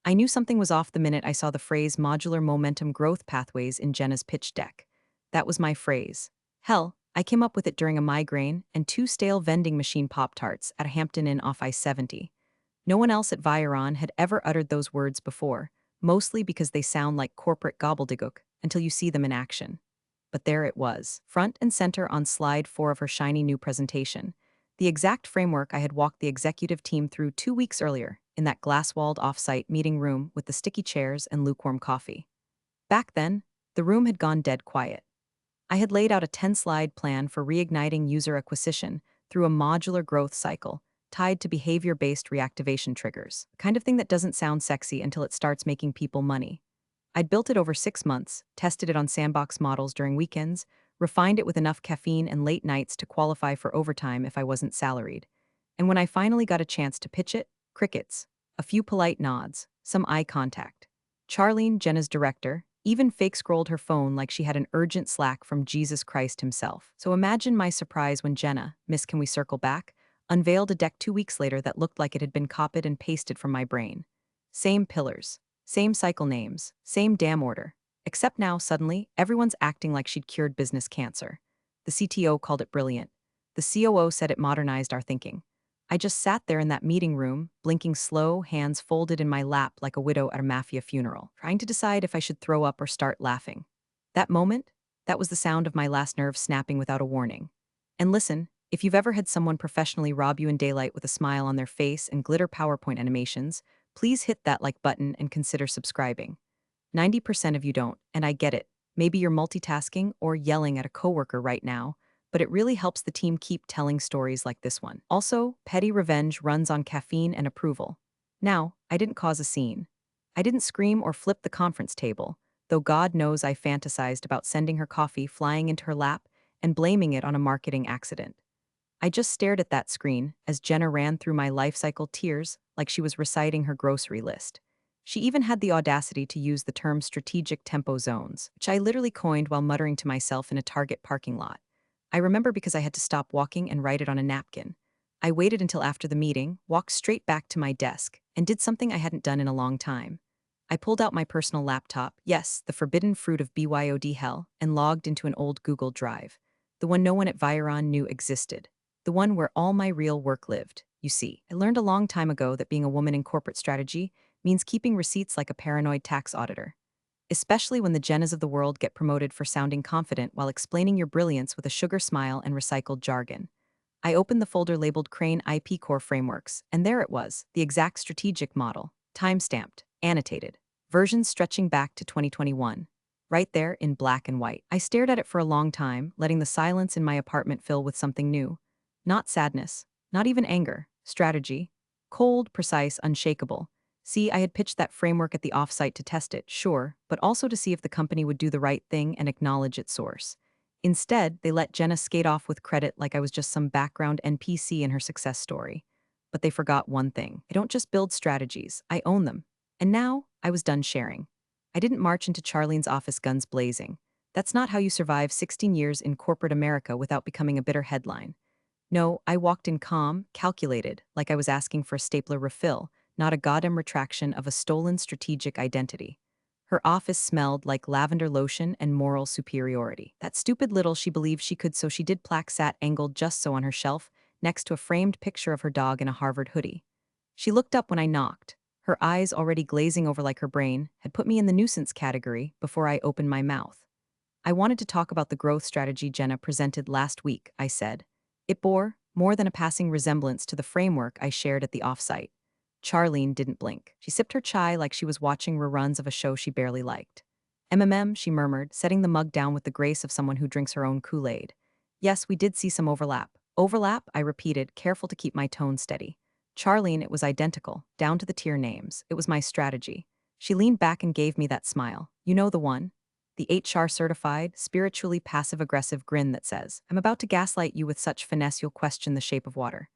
I knew something was off the minute I saw the phrase modular momentum growth pathways in Jenna's pitch deck. That was my phrase. Hell, I came up with it during a migraine and two stale vending machine Pop-Tarts at a Hampton Inn off I-70. No one else at Viron had ever uttered those words before, mostly because they sound like corporate gobbledygook until you see them in action. But there it was, front and center on slide 4 of her shiny new presentation. The exact framework I had walked the executive team through 2 weeks earlier in that glass-walled off-site meeting room with the sticky chairs and lukewarm coffee. Back then, the room had gone dead quiet. I had laid out a 10-slide plan for reigniting user acquisition through a modular growth cycle tied to behavior-based reactivation triggers, the kind of thing that doesn't sound sexy until it starts making people money. I'd built it over 6 months, tested it on sandbox models during weekends, refined it with enough caffeine and late nights to qualify for overtime if I wasn't salaried. And when I finally got a chance to pitch it, crickets. A few polite nods, some eye contact. Charlene, Jenna's director, even fake-scrolled her phone like she had an urgent Slack from Jesus Christ himself. So imagine my surprise when Jenna, Miss Can We Circle Back, unveiled a deck 2 weeks later that looked like it had been copied and pasted from my brain. Same pillars, same cycle names, same damn order. Except now, suddenly, everyone's acting like she'd cured business cancer. The CTO called it brilliant. The COO said it modernized our thinking. I just sat there in that meeting room, blinking slow, hands folded in my lap like a widow at a mafia funeral, trying to decide if I should throw up or start laughing. That moment, that was the sound of my last nerve snapping without a warning. And listen, if you've ever had someone professionally rob you in daylight with a smile on their face and glitter PowerPoint animations, please hit that like button and consider subscribing. 90% of you don't, and I get it. Maybe you're multitasking or yelling at a coworker right now, but it really helps the team keep telling stories like this one. Also, petty revenge runs on caffeine and approval. Now, I didn't cause a scene. I didn't scream or flip the conference table, though God knows I fantasized about sending her coffee flying into her lap and blaming it on a marketing accident. I just stared at that screen as Jenna ran through my life cycle tears like she was reciting her grocery list. She even had the audacity to use the term strategic tempo zones, which I literally coined while muttering to myself in a Target parking lot. I remember because I had to stop walking and write it on a napkin. I waited until after the meeting, walked straight back to my desk, and did something I hadn't done in a long time. I pulled out my personal laptop, yes, the forbidden fruit of BYOD hell, and logged into an old Google Drive, the one no one at Viron knew existed. The one where all my real work lived. You see, I learned a long time ago that being a woman in corporate strategy means keeping receipts like a paranoid tax auditor. Especially when the Jennas of the world get promoted for sounding confident while explaining your brilliance with a sugar smile and recycled jargon. I opened the folder labeled Crane IP Core Frameworks, and there it was, the exact strategic model, time-stamped, annotated, versions stretching back to 2021. Right there in black and white. I stared at it for a long time, letting the silence in my apartment fill with something new. Not sadness, not even anger, strategy. Cold, precise, unshakable. See, I had pitched that framework at the offsite to test it, sure, but also to see if the company would do the right thing and acknowledge its source. Instead, they let Jenna skate off with credit like I was just some background NPC in her success story. But they forgot one thing. I don't just build strategies, I own them. And now, I was done sharing. I didn't march into Charlene's office guns blazing. That's not how you survive 16 years in corporate America without becoming a bitter headline. No, I walked in calm, calculated, like I was asking for a stapler refill, not a goddamn retraction of a stolen strategic identity. Her office smelled like lavender lotion and moral superiority. That stupid little she believed she could so she did plaque sat angled just so on her shelf, next to a framed picture of her dog in a Harvard hoodie. She looked up when I knocked. Her eyes, already glazing over like her brain, had put me in the nuisance category before I opened my mouth. I wanted to talk about the growth strategy Jenna presented last week, I said. It bore more than a passing resemblance to the framework I shared at the offsite. Charlene didn't blink. She sipped her chai like she was watching reruns of a show she barely liked. She murmured, setting the mug down with the grace of someone who drinks her own Kool-Aid. Yes, we did see some overlap. Overlap, I repeated, careful to keep my tone steady. Charlene, it was identical, down to the tier names. It was my strategy. She leaned back and gave me that smile. You know the one? The HR-certified, spiritually passive-aggressive grin that says, I'm about to gaslight you with such finesse you'll question the shape of water.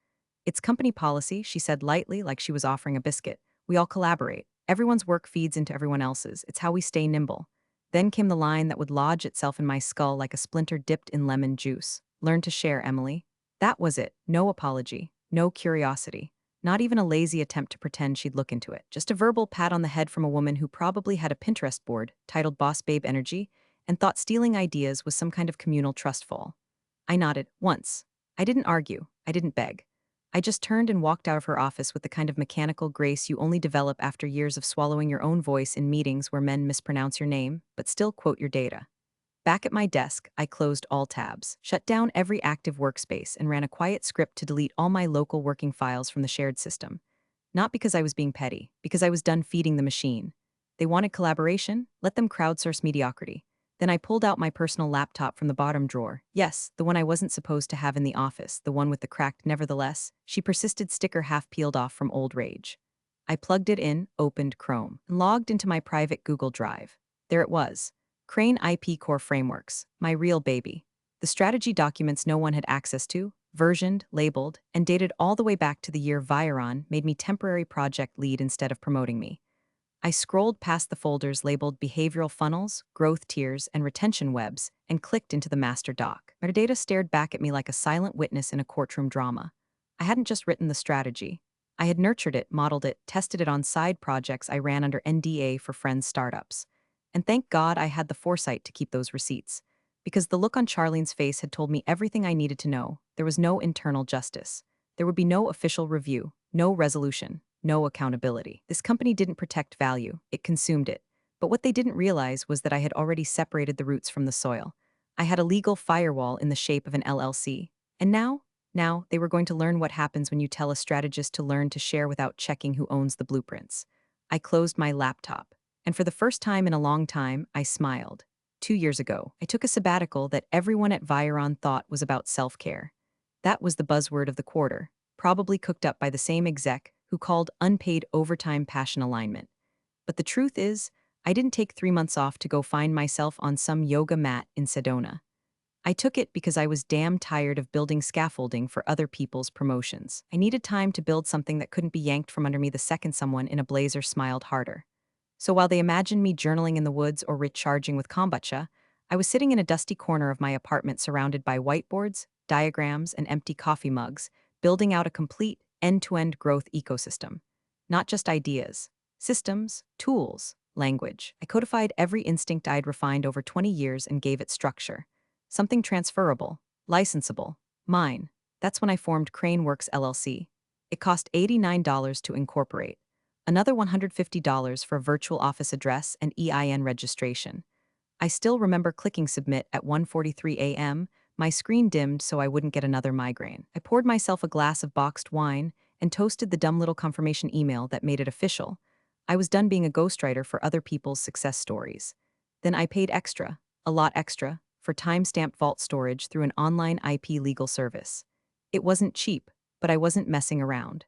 It's company policy, she said lightly like she was offering a biscuit. We all collaborate. Everyone's work feeds into everyone else's. It's how we stay nimble. Then came the line that would lodge itself in my skull like a splinter dipped in lemon juice. Learn to share, Emily. That was it. No apology. No curiosity. Not even a lazy attempt to pretend she'd look into it. Just a verbal pat on the head from a woman who probably had a Pinterest board titled Boss Babe Energy and thought stealing ideas was some kind of communal trust fall. I nodded, once. I didn't argue. I didn't beg. I just turned and walked out of her office with the kind of mechanical grace you only develop after years of swallowing your own voice in meetings where men mispronounce your name, but still quote your data. Back at my desk, I closed all tabs, shut down every active workspace, and ran a quiet script to delete all my local working files from the shared system. Not because I was being petty, because I was done feeding the machine. They wanted collaboration? Let them crowdsource mediocrity. Then I pulled out my personal laptop from the bottom drawer. Yes, the one I wasn't supposed to have in the office, the one with the cracked nevertheless, she persisted sticker half peeled off from old rage. I plugged it in, opened Chrome, and logged into my private Google Drive. There it was. Crane IP Core Frameworks, my real baby. The strategy documents no one had access to, versioned, labeled, and dated all the way back to the year Viron made me temporary project lead instead of promoting me. I scrolled past the folders labeled behavioral funnels, growth tiers, and retention webs, and clicked into the master doc. Metadata stared back at me like a silent witness in a courtroom drama. I hadn't just written the strategy. I had nurtured it, modeled it, tested it on side projects I ran under NDA for friends' startups. And thank God I had the foresight to keep those receipts. Because the look on Charlene's face had told me everything I needed to know. There was no internal justice. There would be no official review, no resolution, no accountability. This company didn't protect value, it consumed it. But what they didn't realize was that I had already separated the roots from the soil. I had a legal firewall in the shape of an LLC. And now, they were going to learn what happens when you tell a strategist to learn to share without checking who owns the blueprints. I closed my laptop. And for the first time in a long time, I smiled. 2 years ago, I took a sabbatical that everyone at Viron thought was about self-care. That was the buzzword of the quarter, probably cooked up by the same exec who called unpaid overtime passion alignment. But the truth is, I didn't take 3 months off to go find myself on some yoga mat in Sedona. I took it because I was damn tired of building scaffolding for other people's promotions. I needed time to build something that couldn't be yanked from under me the second someone in a blazer smiled harder. So while they imagined me journaling in the woods or recharging with kombucha, I was sitting in a dusty corner of my apartment surrounded by whiteboards, diagrams, and empty coffee mugs, building out a complete, end-to-end growth ecosystem. Not just ideas, systems, tools, language. I codified every instinct I'd refined over 20 years and gave it structure. Something transferable, licensable, mine. That's when I formed Craneworks LLC. It cost $89 to incorporate. Another $150 for a virtual office address and EIN registration. I still remember clicking submit at 1:43 a.m., my screen dimmed so I wouldn't get another migraine. I poured myself a glass of boxed wine and toasted the dumb little confirmation email that made it official. I was done being a ghostwriter for other people's success stories. Then I paid extra, a lot extra, for time-stamped vault storage through an online IP legal service. It wasn't cheap, but I wasn't messing around.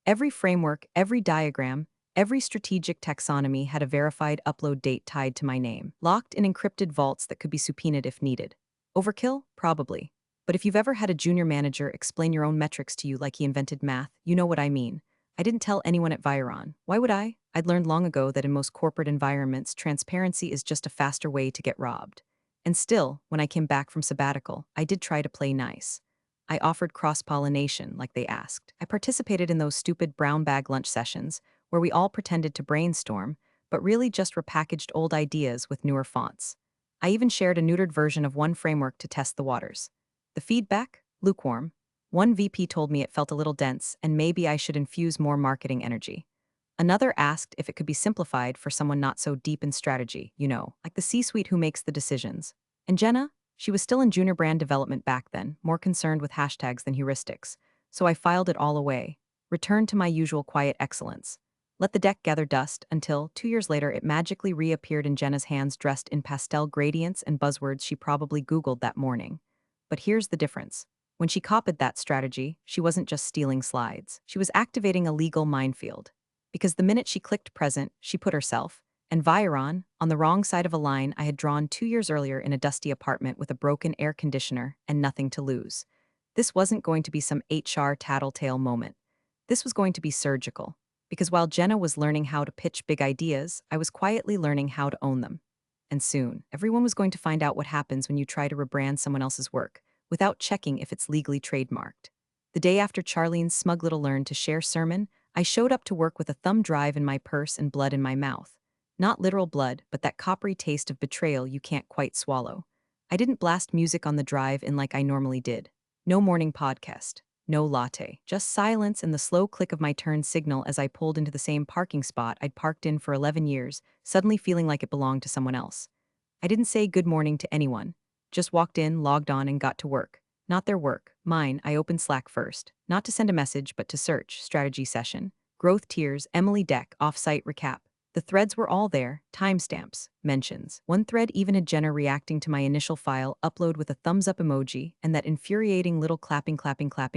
Every framework, every diagram, every strategic taxonomy had a verified upload date tied to my name, locked in encrypted vaults that could be subpoenaed if needed. Overkill? Probably. But if you've ever had a junior manager explain your own metrics to you like he invented math, you know what I mean. I didn't tell anyone at Viron. Why would I? I'd learned long ago that in most corporate environments, transparency is just a faster way to get robbed. And still, when I came back from sabbatical, I did try to play nice. I offered cross-pollination, like they asked. I participated in those stupid brown bag lunch sessions, where we all pretended to brainstorm, but really just repackaged old ideas with newer fonts. I even shared a neutered version of one framework to test the waters. The feedback? Lukewarm. One VP told me it felt a little dense, and maybe I should infuse more marketing energy. Another asked if it could be simplified for someone not so deep in strategy, like the C-suite who makes the decisions. And Jenna? She was still in junior brand development back then, more concerned with hashtags than heuristics. So I filed it all away, returned to my usual quiet excellence. Let the deck gather dust until, 2 years later, it magically reappeared in Jenna's hands dressed in pastel gradients and buzzwords she probably Googled that morning. But here's the difference. When she copied that strategy, she wasn't just stealing slides. She was activating a legal minefield. Because the minute she clicked present, she put herself, and Viron, on the wrong side of a line I had drawn 2 years earlier in a dusty apartment with a broken air conditioner and nothing to lose. This wasn't going to be some HR tattletale moment. This was going to be surgical. Because while Jenna was learning how to pitch big ideas, I was quietly learning how to own them. And soon, everyone was going to find out what happens when you try to rebrand someone else's work, without checking if it's legally trademarked. The day after Charlene's smug little learn to share sermon, I showed up to work with a thumb drive in my purse and blood in my mouth. Not literal blood, but that coppery taste of betrayal you can't quite swallow. I didn't blast music on the drive in like I normally did. No morning podcast. No latte. Just silence and the slow click of my turn signal as I pulled into the same parking spot I'd parked in for 11 years, suddenly feeling like it belonged to someone else. I didn't say good morning to anyone. Just walked in, logged on, and got to work. Not their work. Mine. I opened Slack first. Not to send a message, but to search. Strategy session. Growth tiers. Emily Deck. Offsite recap. The threads were all there. Timestamps. Mentions. One thread even had Jenna reacting to my initial file upload with a thumbs up emoji and that infuriating little clapping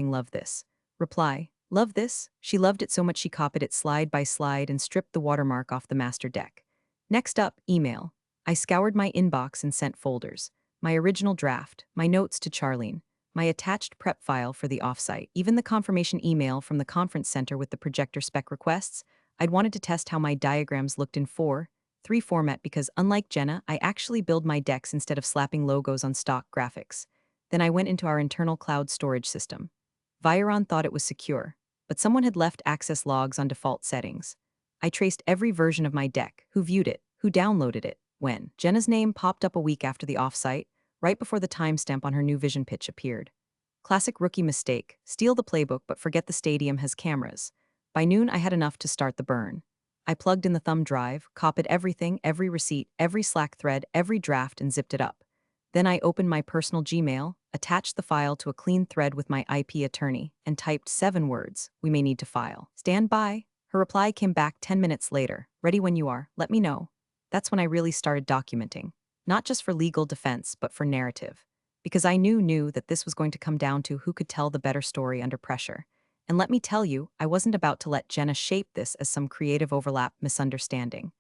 love this. Reply. Love this? She loved it so much she copied it slide by slide and stripped the watermark off the master deck. Next up, email. I scoured my inbox and sent folders. My original draft, my notes to Charlene, my attached prep file for the offsite, even the confirmation email from the conference center with the projector spec requests. I'd wanted to test how my diagrams looked in 4:3 format because, unlike Jenna, I actually build my decks instead of slapping logos on stock graphics. Then I went into our internal cloud storage system. Viron thought it was secure, but someone had left access logs on default settings. I traced every version of my deck, who viewed it, who downloaded it, when. Jenna's name popped up a week after the offsite, right before the timestamp on her new vision pitch appeared. Classic rookie mistake: steal the playbook but forget the stadium has cameras. By noon, I had enough to start the burn. I plugged in the thumb drive, copied everything, every receipt, every Slack thread, every draft, and zipped it up. Then I opened my personal Gmail, attached the file to a clean thread with my IP attorney, and typed 7 words: we may need to file. Stand by. Her reply came back 10 minutes later. Ready when you are, let me know. That's when I really started documenting. Not just for legal defense, but for narrative. Because I knew that this was going to come down to who could tell the better story under pressure. And let me tell you, I wasn't about to let Jenna shape this as some creative overlap misunderstanding.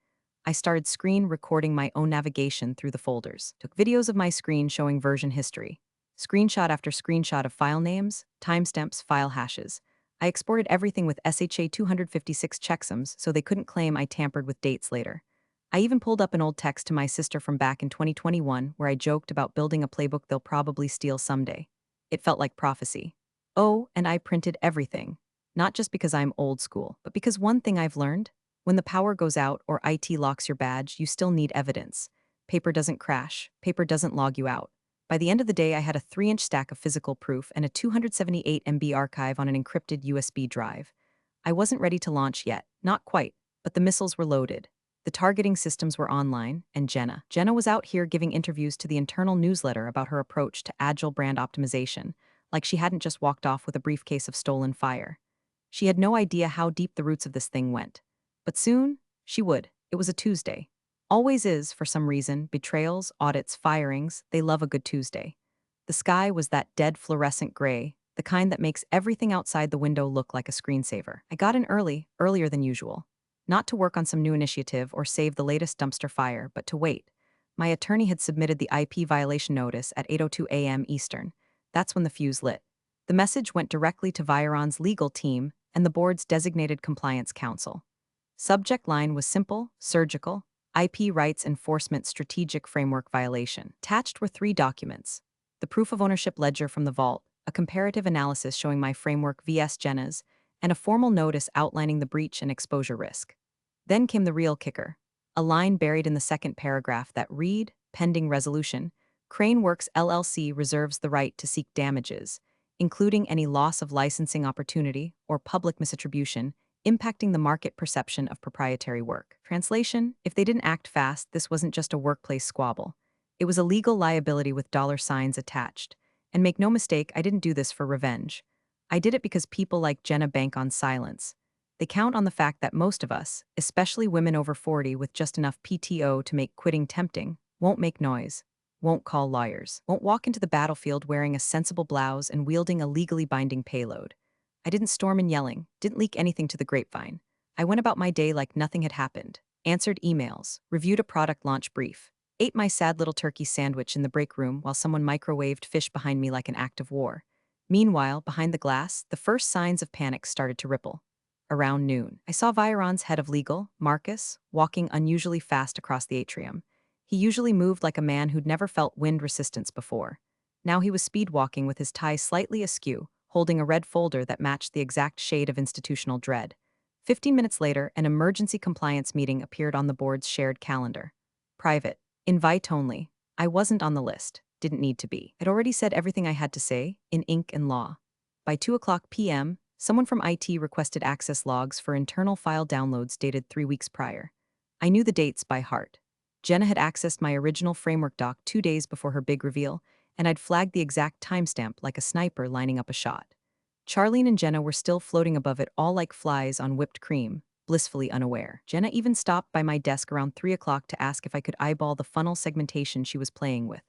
I started screen recording my own navigation through the folders, took videos of my screen showing version history, screenshot after screenshot of file names, timestamps, file hashes. I exported everything with SHA 256 checksums so they couldn't claim I tampered with dates later. I even pulled up an old text to my sister from back in 2021 where I joked about building a playbook they'll probably steal someday. It felt like prophecy. Oh, and I printed everything. Not just because I'm old school, but because one thing I've learned: when the power goes out or IT locks your badge, you still need evidence. Paper doesn't crash. Paper doesn't log you out. By the end of the day, I had a 3-inch stack of physical proof and a 278 MB archive on an encrypted USB drive. I wasn't ready to launch yet, not quite, but the missiles were loaded. The targeting systems were online, and Jenna was out here giving interviews to the internal newsletter about her approach to agile brand optimization, like she hadn't just walked off with a briefcase of stolen fire. She had no idea how deep the roots of this thing went. But soon, she would. It was a Tuesday. Always is, for some reason: betrayals, audits, firings, they love a good Tuesday. The sky was that dead fluorescent gray, the kind that makes everything outside the window look like a screensaver. I got in early, earlier than usual. Not to work on some new initiative or save the latest dumpster fire, but to wait. My attorney had submitted the IP violation notice at 8:02 a.m. Eastern. That's when the fuse lit. The message went directly to Viron's legal team and the board's designated compliance counsel. Subject line was simple: surgical, IP rights enforcement strategic framework violation. Attached were 3 documents: the proof of ownership ledger from the vault, a comparative analysis showing my framework vs Jenna's, and a formal notice outlining the breach and exposure risk. Then came the real kicker: a line buried in the second paragraph that read, pending resolution, Craneworks LLC reserves the right to seek damages, including any loss of licensing opportunity or public misattribution impacting the market perception of proprietary work. Translation: if they didn't act fast, this wasn't just a workplace squabble. It was a legal liability with $signs attached. And make no mistake, I didn't do this for revenge. I did it because people like Jenna bank on silence. They count on the fact that most of us, especially women over 40 with just enough PTO to make quitting tempting, won't make noise, won't call lawyers, won't walk into the battlefield wearing a sensible blouse and wielding a legally binding payload. I didn't storm in yelling, didn't leak anything to the grapevine. I went about my day like nothing had happened, answered emails, reviewed a product launch brief, ate my sad little turkey sandwich in the break room while someone microwaved fish behind me like an act of war. Meanwhile, behind the glass, the first signs of panic started to ripple. Around noon, I saw Viron's head of legal, Marcus, walking unusually fast across the atrium. He usually moved like a man who'd never felt wind resistance before. Now he was speed walking with his tie slightly askew, holding a red folder that matched the exact shade of institutional dread. 15 minutes later, an emergency compliance meeting appeared on the board's shared calendar. Private. Invite only. I wasn't on the list. Didn't need to be. I'd already said everything I had to say, in ink and law. By 2 p.m., someone from IT requested access logs for internal file downloads dated 3 weeks prior. I knew the dates by heart. Jenna had accessed my original framework doc 2 days before her big reveal, and I'd flagged the exact timestamp like a sniper lining up a shot. Charlene and Jenna were still floating above it, all like flies on whipped cream, blissfully unaware. Jenna even stopped by my desk around 3 o'clock to ask if I could eyeball the funnel segmentation she was playing with.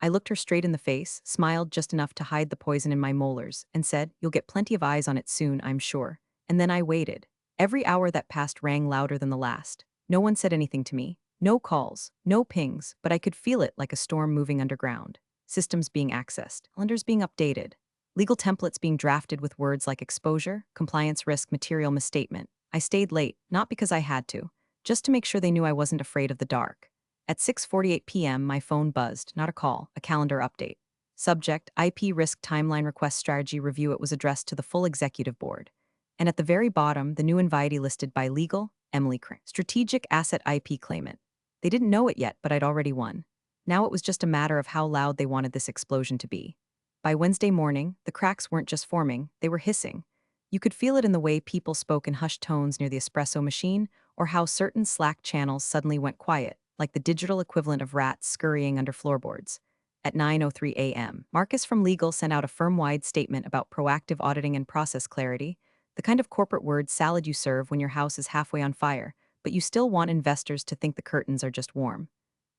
I looked her straight in the face, smiled just enough to hide the poison in my molars, and said, "You'll get plenty of eyes on it soon, I'm sure." And then I waited. Every hour that passed rang louder than the last. No one said anything to me. No calls, no pings, but I could feel it like a storm moving underground. Systems being accessed, calendars being updated, legal templates being drafted with words like exposure, compliance risk, material misstatement. I stayed late, not because I had to, just to make sure they knew I wasn't afraid of the dark. At 6:48 p.m., my phone buzzed, not a call, a calendar update. Subject, IP risk timeline request strategy review. It was addressed to the full executive board. And at the very bottom, the new invitee listed by legal, Emily Crane. Strategic asset IP claimant. They didn't know it yet, but I'd already won. Now it was just a matter of how loud they wanted this explosion to be. By Wednesday morning, the cracks weren't just forming, they were hissing. You could feel it in the way people spoke in hushed tones near the espresso machine, or how certain Slack channels suddenly went quiet, like the digital equivalent of rats scurrying under floorboards. At 9:03 a.m., Marcus from Legal sent out a firm-wide statement about proactive auditing and process clarity, the kind of corporate word salad you serve when your house is halfway on fire, but you still want investors to think the curtains are just warm.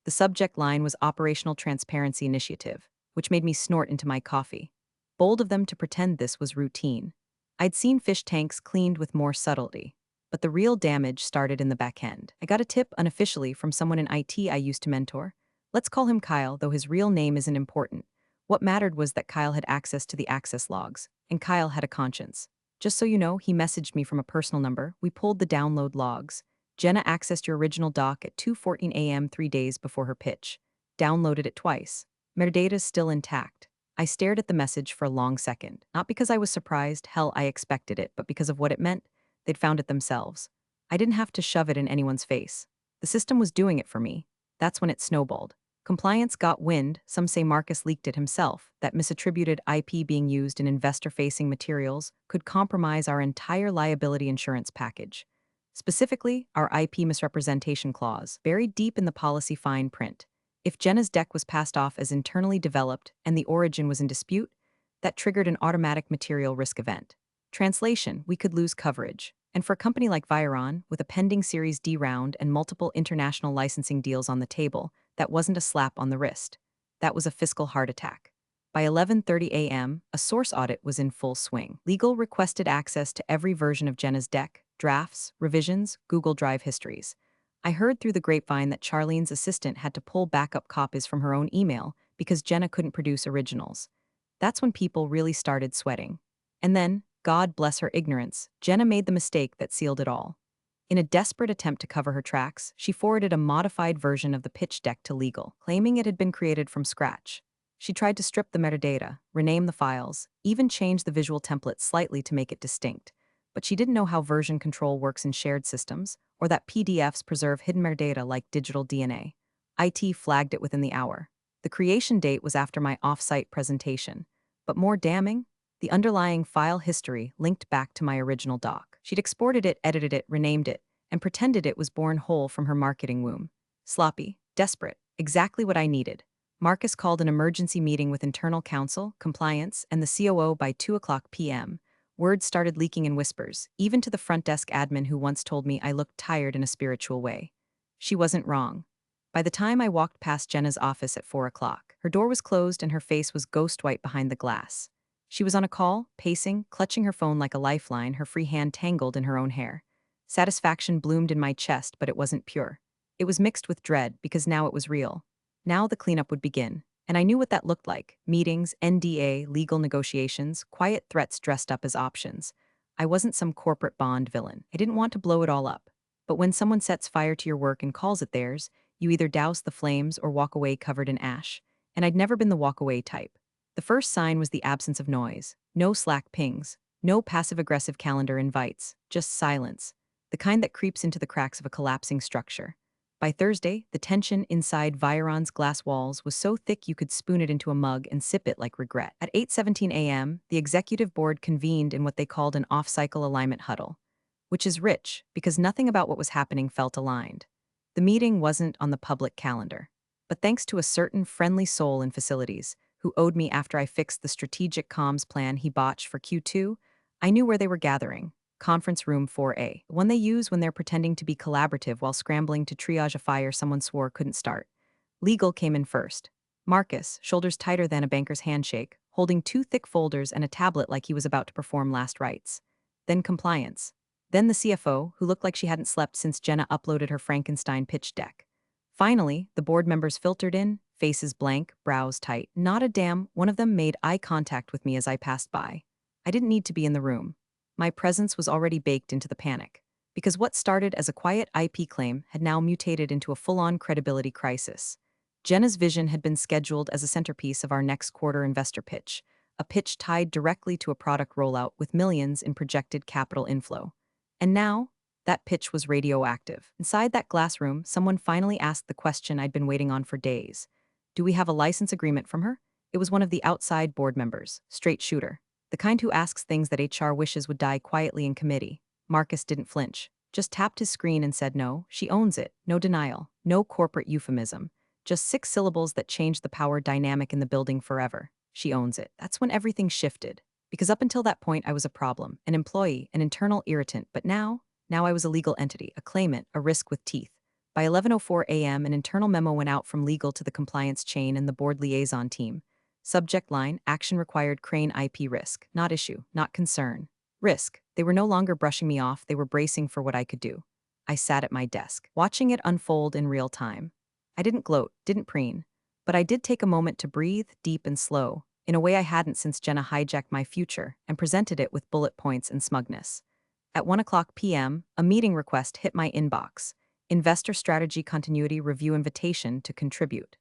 The subject line was Operational Transparency Initiative, which made me snort into my coffee. Bold of them to pretend this was routine. I'd seen fish tanks cleaned with more subtlety. But the real damage started in the back end. I got a tip unofficially from someone in IT I used to mentor. Let's call him Kyle, though his real name isn't important. What mattered was that Kyle had access to the access logs, and Kyle had a conscience. Just so you know, he messaged me from a personal number. We pulled the download logs. Jenna accessed your original doc at 2:14 a.m. 3 days before her pitch. Downloaded it twice. Metadata's still intact. I stared at the message for a long second. Not because I was surprised, hell, I expected it, but because of what it meant. They'd found it themselves. I didn't have to shove it in anyone's face. The system was doing it for me. That's when it snowballed. Compliance got wind, some say Marcus leaked it himself, that misattributed IP being used in investor-facing materials could compromise our entire liability insurance package. Specifically, our IP misrepresentation clause, buried deep in the policy fine print. If Jenna's deck was passed off as internally developed and the origin was in dispute, that triggered an automatic material risk event. Translation, we could lose coverage. And for a company like Viron, with a pending Series D round and multiple international licensing deals on the table, that wasn't a slap on the wrist. That was a fiscal heart attack. By 11:30 a.m., a source audit was in full swing. Legal requested access to every version of Jenna's deck, drafts, revisions, Google Drive histories. I heard through the grapevine that Charlene's assistant had to pull backup copies from her own email because Jenna couldn't produce originals. That's when people really started sweating. And then, God bless her ignorance, Jenna made the mistake that sealed it all. In a desperate attempt to cover her tracks, she forwarded a modified version of the pitch deck to legal, claiming it had been created from scratch. She tried to strip the metadata, rename the files, even change the visual template slightly to make it distinct. But she didn't know how version control works in shared systems, or that PDFs preserve hidden metadata like digital DNA. IT flagged it within the hour. The creation date was after my off-site presentation. But more damning, the underlying file history linked back to my original doc. She'd exported it, edited it, renamed it, and pretended it was born whole from her marketing womb. Sloppy, desperate, exactly what I needed. Marcus called an emergency meeting with internal counsel, compliance, and the COO by 2 p.m. Words started leaking in whispers, even to the front desk admin who once told me I looked tired in a spiritual way. She wasn't wrong. By the time I walked past Jenna's office at 4 o'clock, her door was closed and her face was ghost white behind the glass. She was on a call, pacing, clutching her phone like a lifeline, her free hand tangled in her own hair. Satisfaction bloomed in my chest, but it wasn't pure. It was mixed with dread, because now it was real. Now the cleanup would begin, and I knew what that looked like. Meetings, NDA, legal negotiations, quiet threats dressed up as options. I wasn't some corporate Bond villain. I didn't want to blow it all up. But when someone sets fire to your work and calls it theirs, you either douse the flames or walk away covered in ash. And I'd never been the walk away type. The first sign was the absence of noise. No Slack pings, no passive-aggressive calendar invites, just silence, the kind that creeps into the cracks of a collapsing structure. By Thursday, the tension inside Viron's glass walls was so thick you could spoon it into a mug and sip it like regret. At 8:17 a.m., the executive board convened in what they called an off-cycle alignment huddle, which is rich because nothing about what was happening felt aligned. The meeting wasn't on the public calendar, but thanks to a certain friendly soul in facilities who owed me after I fixed the strategic comms plan he botched for Q2, I knew where they were gathering. Conference room 4A, one they use when they're pretending to be collaborative while scrambling to triage a fire someone swore couldn't start. Legal came in first. Marcus, shoulders tighter than a banker's handshake, holding two thick folders and a tablet like he was about to perform last rites. Then compliance. Then the CFO, who looked like she hadn't slept since Jenna uploaded her Frankenstein pitch deck. Finally, the board members filtered in, faces blank, brows tight. Not a damn one of them made eye contact with me as I passed by. I didn't need to be in the room. My presence was already baked into the panic, because what started as a quiet IP claim had now mutated into a full-on credibility crisis. Jenna's vision had been scheduled as a centerpiece of our next quarter investor pitch, a pitch tied directly to a product rollout with millions in projected capital inflow. And now, that pitch was radioactive. Inside that glass room, someone finally asked the question I'd been waiting on for days. Do we have a license agreement from her? It was one of the outside board members, straight shooter. The kind who asks things that HR wishes would die quietly in committee. Marcus didn't flinch, just tapped his screen and said no, she owns it, no denial, no corporate euphemism. Just 6 syllables that changed the power dynamic in the building forever. She owns it. That's when everything shifted. Because up until that point I was a problem, an employee, an internal irritant, but now I was a legal entity, a claimant, a risk with teeth. By 11:04 a.m., an internal memo went out from legal to the compliance chain and the board liaison team. Subject line, action required Crane IP risk. Not issue, not concern. Risk. They were no longer brushing me off, they were bracing for what I could do. I sat at my desk, watching it unfold in real time. I didn't gloat, didn't preen, but I did take a moment to breathe, deep and slow, in a way I hadn't since Jenna hijacked my future and presented it with bullet points and smugness. At 1:00 p.m., a meeting request hit my inbox. Investor Strategy Continuity Review Invitation to Contribute.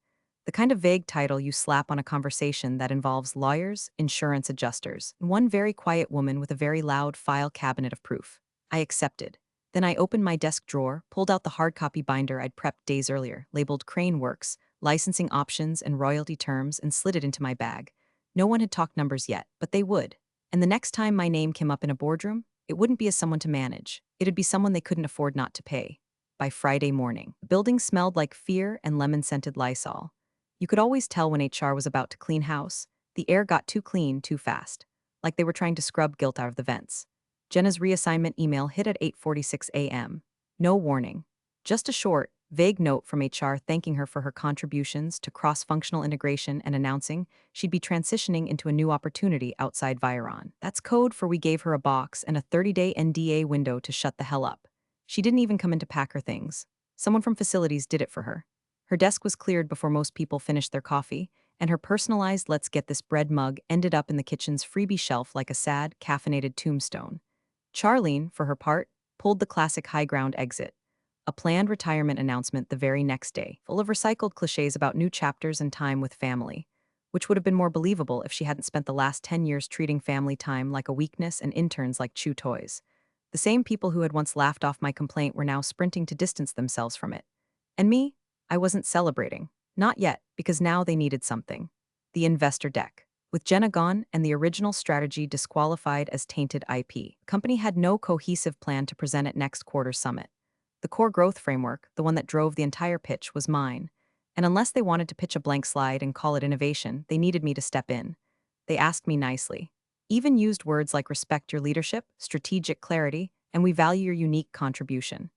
The kind of vague title you slap on a conversation that involves lawyers, insurance adjusters, and one very quiet woman with a very loud file cabinet of proof. I accepted. Then I opened my desk drawer, pulled out the hard copy binder I'd prepped days earlier, labeled Crane Works, licensing options and royalty terms, and slid it into my bag. No one had talked numbers yet, but they would. And the next time my name came up in a boardroom, it wouldn't be as someone to manage. It'd be someone they couldn't afford not to pay. By Friday morning, the building smelled like fear and lemon-scented Lysol. You could always tell when HR was about to clean house. The air got too clean too fast, like they were trying to scrub guilt out of the vents. Jenna's reassignment email hit at 8:46 a.m. No warning. Just a short, vague note from HR thanking her for her contributions to cross-functional integration and announcing she'd be transitioning into a new opportunity outside Viron. That's code for we gave her a box and a 30-day NDA window to shut the hell up. She didn't even come in to pack her things. Someone from facilities did it for her. Her desk was cleared before most people finished their coffee, and her personalized let's get this bread mug ended up in the kitchen's freebie shelf like a sad, caffeinated tombstone. Charlene, for her part, pulled the classic high ground exit. A planned retirement announcement the very next day, full of recycled cliches about new chapters and time with family, which would have been more believable if she hadn't spent the last 10 years treating family time like a weakness and interns like chew toys. The same people who had once laughed off my complaint were now sprinting to distance themselves from it. And me? I wasn't celebrating. Not yet, because now they needed something. The investor deck. With Jenna gone and the original strategy disqualified as tainted IP, the company had no cohesive plan to present at next quarter's summit. The core growth framework, the one that drove the entire pitch, was mine. And unless they wanted to pitch a blank slide and call it innovation, they needed me to step in. They asked me nicely. Even used words like respect your leadership, strategic clarity, and we value your unique contribution.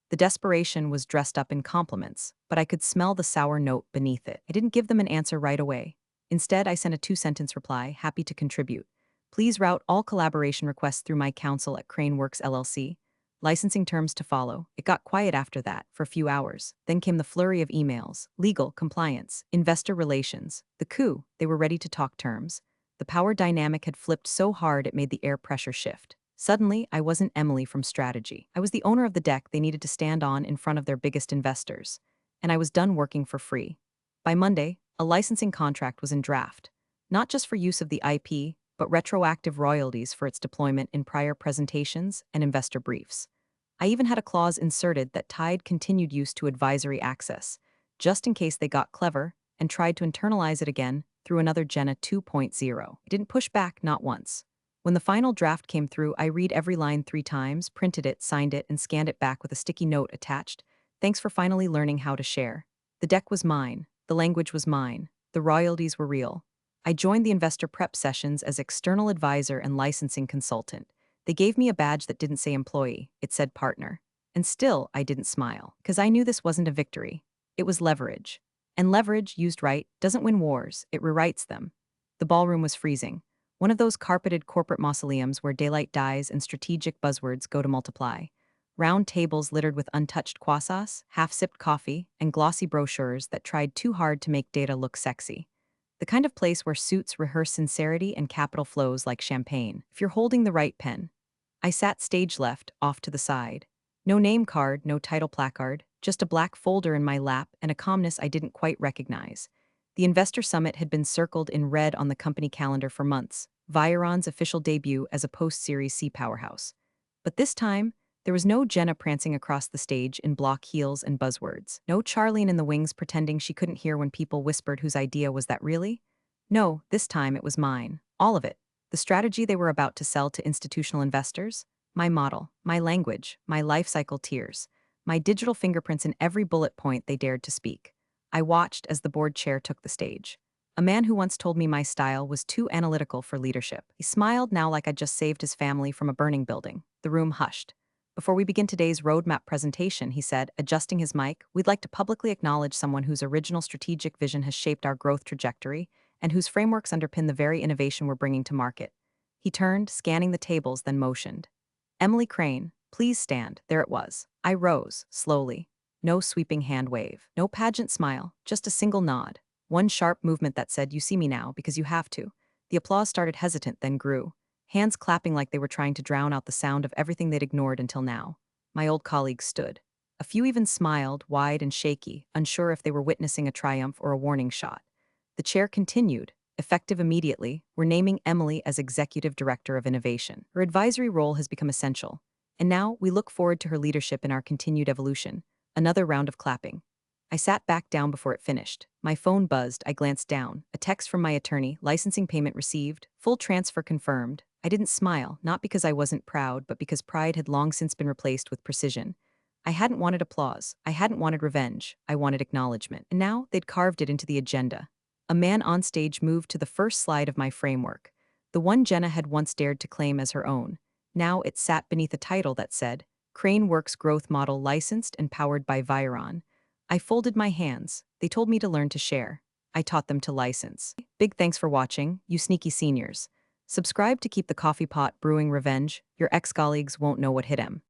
The desperation was dressed up in compliments, but I could smell the sour note beneath it. I didn't give them an answer right away. Instead, I sent a 2-sentence reply, happy to contribute. Please route all collaboration requests through my counsel at Craneworks LLC. Licensing terms to follow. It got quiet after that, for a few hours. Then came the flurry of emails, legal, compliance, investor relations. The coup, they were ready to talk terms. The power dynamic had flipped so hard it made the air pressure shift. Suddenly, I wasn't Emily from strategy. I was the owner of the deck they needed to stand on in front of their biggest investors. And I was done working for free. By Monday, a licensing contract was in draft. not just for use of the IP, but retroactive royalties for its deployment in prior presentations and investor briefs. I even had a clause inserted that tied continued use to advisory access, just in case they got clever and tried to internalize it again through another Jenna 2.0. I didn't push back, not once. When the final draft came through, I read every line 3 times, printed it, signed it, and scanned it back with a sticky note attached. Thanks for finally learning how to share. The deck was mine. The language was mine. The royalties were real. I joined the investor prep sessions as external advisor and licensing consultant. They gave me a badge that didn't say employee, it said partner. And still, I didn't smile, because I knew this wasn't a victory. It was leverage. And leverage, used right, doesn't win wars, it rewrites them. The ballroom was freezing. One of those carpeted corporate mausoleums where daylight dies and strategic buzzwords go to multiply. Round tables littered with untouched croissants, half-sipped coffee, and glossy brochures that tried too hard to make data look sexy. The kind of place where suits rehearse sincerity and capital flows like champagne, if you're holding the right pen. I sat stage left, off to the side. No name card, no title placard, just a black folder in my lap and a calmness I didn't quite recognize. The investor summit had been circled in red on the company calendar for months, Viron's official debut as a post-Series C powerhouse. But this time, there was no Jenna prancing across the stage in block heels and buzzwords. No Charlene in the wings pretending she couldn't hear when people whispered whose idea was that really? No, this time it was mine. All of it. The strategy they were about to sell to institutional investors, my model, my language, my life cycle tiers, my digital fingerprints in every bullet point they dared to speak. I watched as the board chair took the stage. A man who once told me my style was too analytical for leadership. He smiled now like I'd just saved his family from a burning building. The room hushed. Before we begin today's roadmap presentation, he said, adjusting his mic, we'd like to publicly acknowledge someone whose original strategic vision has shaped our growth trajectory and whose frameworks underpin the very innovation we're bringing to market. He turned, scanning the tables, then motioned. Emily Crane, please stand. There it was. I rose, slowly. No sweeping hand wave, no pageant smile, just a single nod. One sharp movement that said, you see me now because you have to. The applause started hesitant, then grew. Hands clapping like they were trying to drown out the sound of everything they'd ignored until now. My old colleagues stood. A few even smiled, wide and shaky, unsure if they were witnessing a triumph or a warning shot. The chair continued. Effective immediately, we're naming Emily as Executive Director of Innovation. Her advisory role has become essential. And now, we look forward to her leadership in our continued evolution. Another round of clapping. I sat back down before it finished. My phone buzzed, I glanced down. A text from my attorney, licensing payment received, full transfer confirmed. I didn't smile, not because I wasn't proud, but because pride had long since been replaced with precision. I hadn't wanted applause. I hadn't wanted revenge. I wanted acknowledgement. And now, they'd carved it into the agenda. A man on stage moved to the first slide of my framework, the one Jenna had once dared to claim as her own. Now it sat beneath a title that said, Crane Works Growth Model Licensed and Powered by Viron. I folded my hands. They told me to learn to share. I taught them to license. Big thanks for watching, you sneaky seniors. Subscribe to keep the coffee pot brewing revenge. Your ex-colleagues won't know what hit 'em.